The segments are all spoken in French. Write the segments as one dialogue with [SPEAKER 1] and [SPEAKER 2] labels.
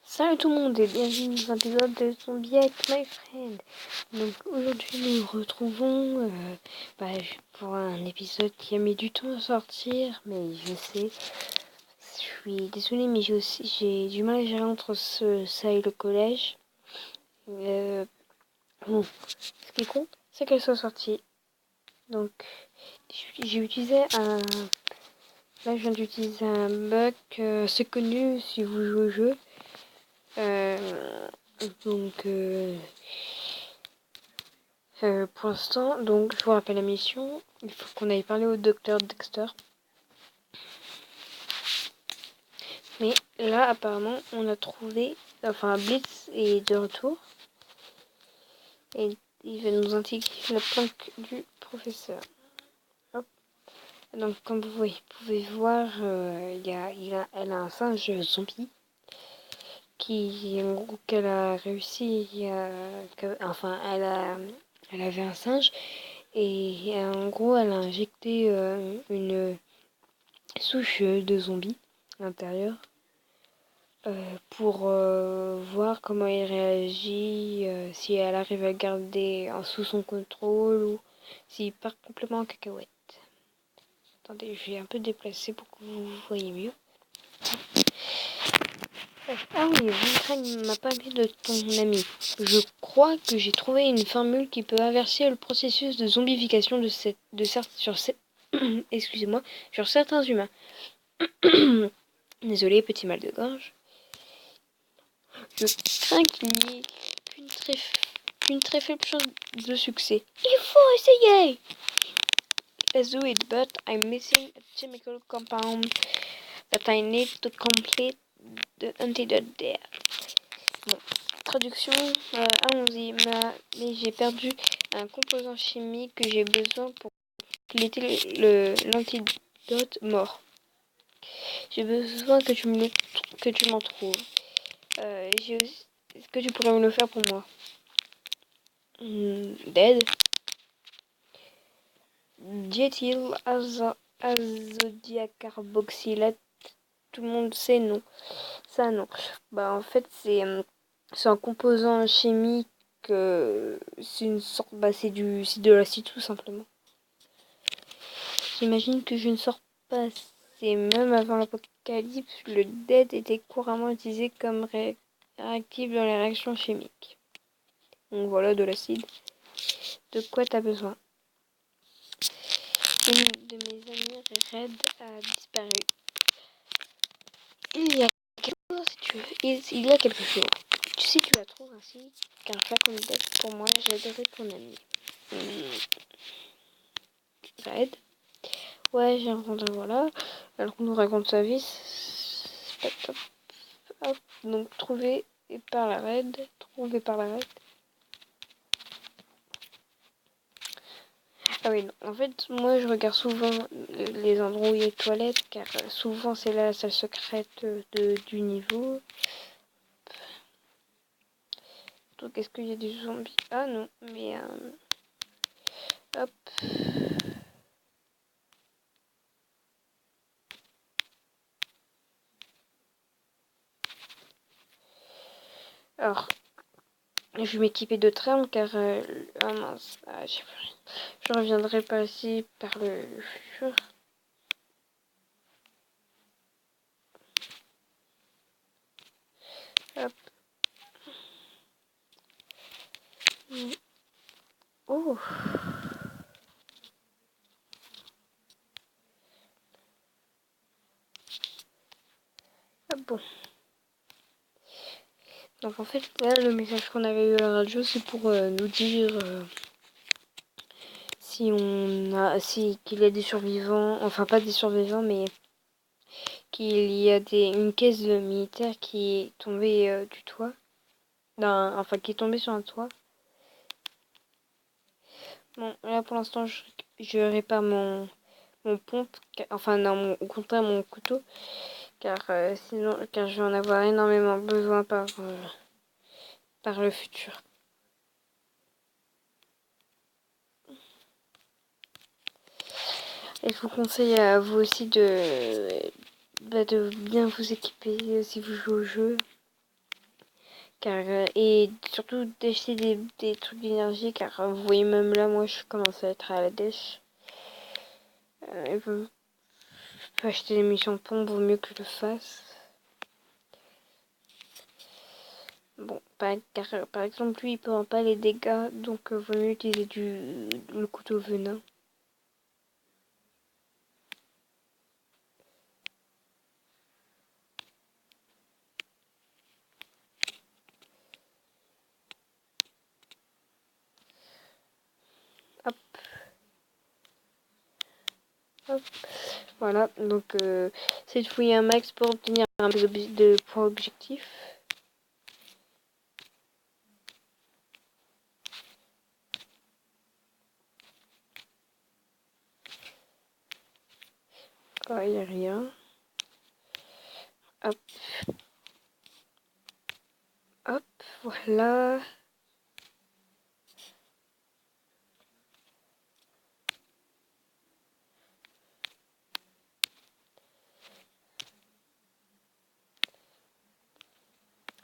[SPEAKER 1] Salut tout le monde et bienvenue dans un épisode de Zombie avec My Friend. Donc aujourd'hui nous nous retrouvons pour un épisode qui a mis du temps à sortir, mais je sais, je suis désolée, mais j'ai du mal à gérer entre ça et le collège. Bon, ce qui compte, c'est qu'elle soit sortie. Donc j'ai utilisé là je viens d'utiliser un bug, c'est connu si vous jouez au jeu. Pour l'instant, donc je vous rappelle la mission. Il faut qu'on aille parler au docteur Dexter. Mais là, apparemment, on a trouvé... Enfin, Blitz est de retour. Et il va nous indiquer la planque du professeur. Hop. Donc, comme vous pouvez voir, elle a un singe zombie. Qu'elle a réussi elle avait un singe. Et en gros, elle a injecté une souche de zombies à l'intérieur pour voir comment il réagit, si elle arrive à le garder sous son contrôle ou s'il part complètement en cacahuète. Attendez, je vais un peu déplacer pour que vous voyez mieux. Ah oui, Wolfgang m'a parlé de ton ami. Je crois que j'ai trouvé une formule qui peut inverser le processus de zombification excusez-moi, sur certains humains. Désolé, petit mal de gorge. Je crains qu'il n'y ait qu'une très faible chance de succès. Il faut essayer! Let's do it, but I'm missing a chemical compound that I need to complete the antidote there. Bon, traduction, allons-y, mais j'ai perdu un composant chimique que j'ai besoin pour compléter l'antidote mort. J'ai besoin que tu m'en trouves. Est-ce que tu pourrais me le faire pour moi? Dead. Diéthyl azodiacarboxylate. Tout le monde sait non. Ça non. Bah en fait c'est un composant chimique. C'est une sorte. C'est de l'acide tout simplement. J'imagine que je ne sors pas. C'est même avant l'apocalypse, le dead était couramment utilisé comme réactif dans les réactions chimiques. Donc voilà de l'acide. De quoi t'as besoin? Une de mes amies, Red, a disparu. Il y a quelque chose, si tu veux. Il y a quelque chose. Si tu la trouves ainsi, qu'un flacon d'aide pour moi, j'aiderai ton ami. Red. Ouais, j'ai entendu, voilà. Alors qu'on nous raconte sa vie. Hop. Donc, trouvé par la Red. Ah oui, non. En fait, moi je regarde souvent les endroits où il y a des toilettes, car souvent c'est la salle secrète du niveau. Donc est-ce qu'il y a des zombies? Ah non, mais hop. Alors, je vais m'équiper de armes car... ah mince, j'ai plus rien. Je reviendrai pas ici par le futur. Hop. Oh. Ah bon. Donc en fait, là, le message qu'on avait eu à la radio, c'est pour nous dire qu'il y a des survivants, enfin pas des survivants, mais qu'il y a une caisse de militaire qui est tombée du toit, qui est tombée sur un toit. Bon, là pour l'instant, je répare mon pompe, enfin non, au contraire mon couteau, car je vais en avoir énormément besoin par le futur. Et je vous conseille à vous aussi de bien vous équiper si vous jouez au jeu. Et surtout d'acheter des trucs d'énergie, car vous voyez, même là, moi, je commence à être à la dèche. Il faut acheter des munitions de pompe, vaut mieux que je le fasse. Bon, car par exemple, lui, il prend pas les dégâts, donc vaut mieux utiliser le couteau venin. Hop. Hop. Voilà, donc c'est de fouiller un max pour obtenir un peu de points objectifs. Ah, il n'y a rien. Hop. Hop, voilà.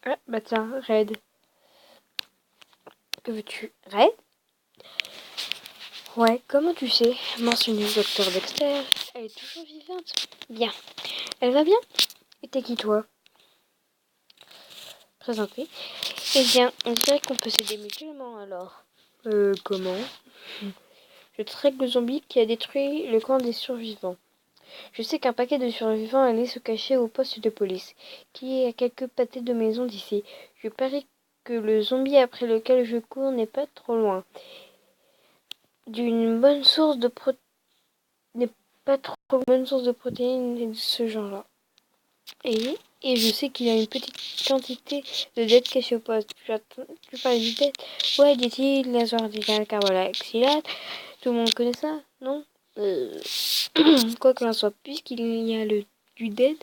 [SPEAKER 1] Ah, bah tiens, Red. Que veux-tu? Red? Ouais, comment tu sais? Mentionne le docteur Dexter. Elle est toujours vivante. Bien. Elle va bien? Et t'es qui, toi? Présenté. Eh bien, on dirait qu'on peut s'aider mutuellement, alors. Comment? Je traque le zombie qui a détruit le camp des survivants. Je sais qu'un paquet de survivants allait se cacher au poste de police, qui est à quelques pâtés de maison d'ici. Je parie que le zombie après lequel je cours n'est pas trop loin. D'une bonne source de n'est pas trop bonne source de protéines de ce genre-là. Et je sais qu'il y a une petite quantité de dettes cachées au poste. Tu parles du dette? Ouais, dit-il, l'azote carboxylate. Tout le monde connaît ça, non? Quoi que l'on soit, puisqu'il y a du dead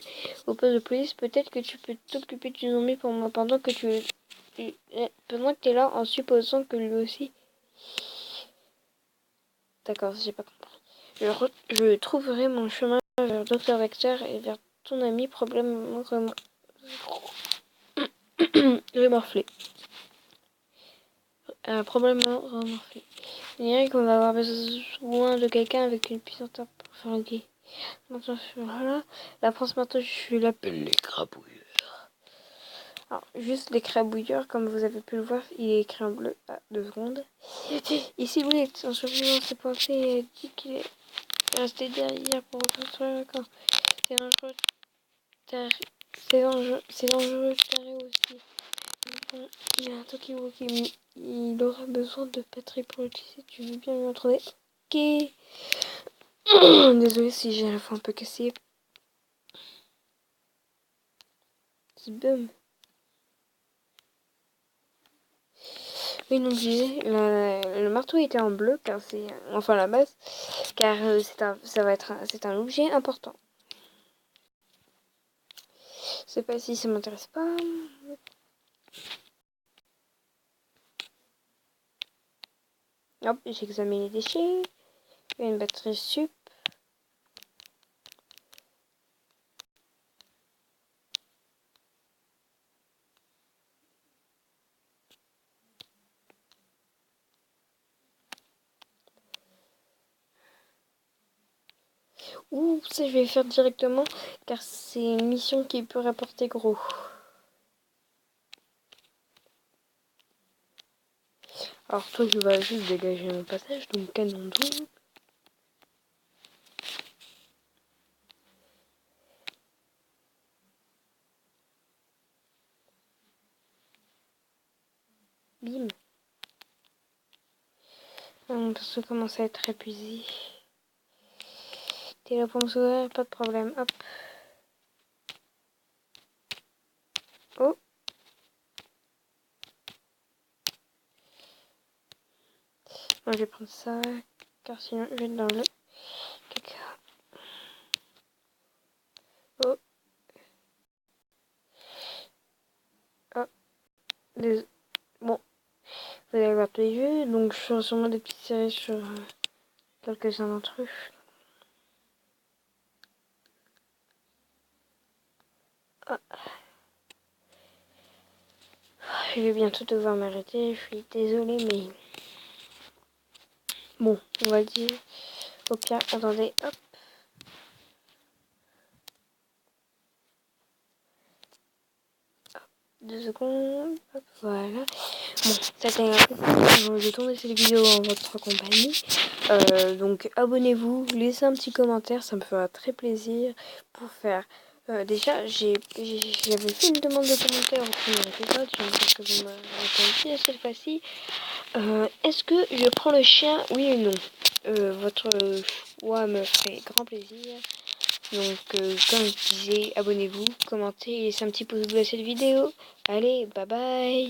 [SPEAKER 1] au poste de police, peut-être que tu peux t'occuper du zombie pour moi pendant que pendant que tu es là, en supposant que lui aussi. D'accord, j'ai pas compris. Je trouverai mon chemin vers Dr. Vector et vers ton ami problème remorflé. Probablement remorflé. Il dirait qu'on va avoir besoin de quelqu'un avec une puissance infernale. Maintenant, voilà. La France, maintenant, je l'appelle les crabouilles. Alors, juste les crabouilleurs, comme vous avez pu le voir, il est écrit en bleu. Ah, 2 secondes. Ici, oui, un survivant s'est pointé et a dit qu'il est resté derrière pour reconstruire le camp. C'est dangereux, c'est dangereux, taré aussi. Bon, il y a un Tokiwoki, mais il aura besoin de batterie pour l'utiliser. Tu veux bien lui en trouver? Ok. Désolée si j'ai la fin un peu cassée. Boum. Oui, donc je disais, le marteau était en bleu, car c'est, enfin la base, car c'est un objet important. Je sais pas si ça m'intéresse pas. Hop, j'examine les déchets. Il y a une batterie sup. Ouh, ça je vais faire directement, car c'est une mission qui peut rapporter gros. Alors toi, je vais juste dégager mon passage, donc canon double. Bim. Mon perso commence à être épuisé. T'es là pour me sauver, pas de problème. Hop. Oh. Moi, je vais prendre ça, car sinon, je vais être dans le caca. Oh. Oh. Bon. Vous allez voir tous les jeux, donc je ferai sûrement des petites séries sur quelques-uns d'entre eux. Ah. Je vais bientôt devoir m'arrêter. Je suis désolée, mais bon, on va dire. Au pire, attendez, hop. 2 secondes, hop, voilà. Bon, ça fait un peu plus de tourner cette vidéo en votre compagnie. Donc abonnez-vous, laissez un petit commentaire, ça me fera très plaisir pour faire. Déjà, j'avais fait une demande de commentaire au premier épisode, j'aimerais que vous me répondiez cette fois-ci. Est-ce que je prends le chien, oui ou non? Votre choix me ferait grand plaisir. Donc, comme je disais, abonnez-vous, commentez et laissez un petit pouce bleu à cette vidéo. Allez, bye bye!